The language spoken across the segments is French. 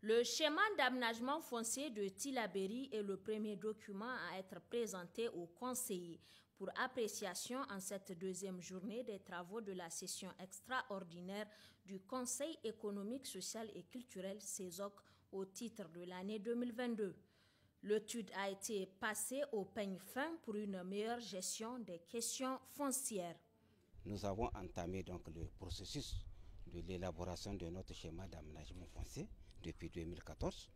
Le schéma d'aménagement foncier de Tillabéri est le premier document à être présenté aux conseillers pour appréciation en cette deuxième journée des travaux de la session extraordinaire du Conseil économique, social et culturel CESOC au titre de l'année 2022. L'étude a été passée au peigne fin pour une meilleure gestion des questions foncières. Nous avons entamé donc le processus de l'élaboration de notre schéma d'aménagement foncier depuis 2014.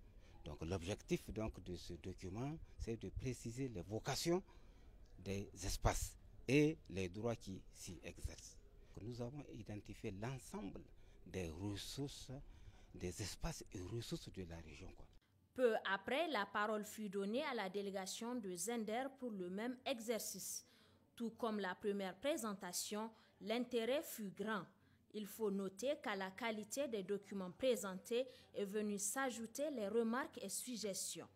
Donc l'objectif de ce document, c'est de préciser les vocations des espaces et les droits qui s'y exercent. Nous avons identifié l'ensemble des ressources, des espaces et ressources de la région. Peu après, la parole fut donnée à la délégation de Zender pour le même exercice. Tout comme la première présentation, l'intérêt fut grand. Il faut noter qu'à la qualité des documents présentés est venue s'ajouter les remarques et suggestions.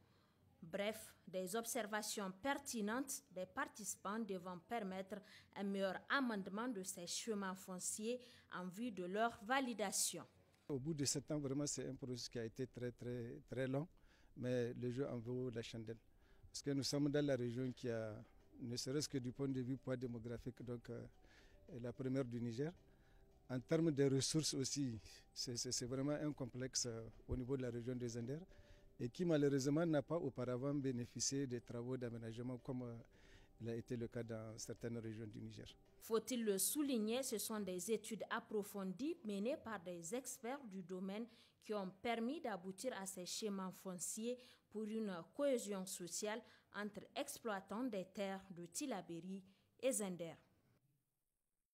Bref, des observations pertinentes des participants devant permettre un meilleur amendement de ces chemins fonciers en vue de leur validation. Au bout de 7 ans, vraiment, c'est un processus qui a été très long, mais le jeu en vaut la chandelle. Parce que nous sommes dans la région qui a, ne serait-ce que du point de vue poids démographique, donc la première du Niger. En termes de ressources aussi, c'est vraiment un complexe au niveau de la région des Zender et qui malheureusement n'a pas auparavant bénéficié des travaux d'aménagement comme il a été le cas dans certaines régions du Niger. Faut-il le souligner, ce sont des études approfondies menées par des experts du domaine qui ont permis d'aboutir à ces schémas fonciers pour une cohésion sociale entre exploitants des terres de Tillabéri et Zender.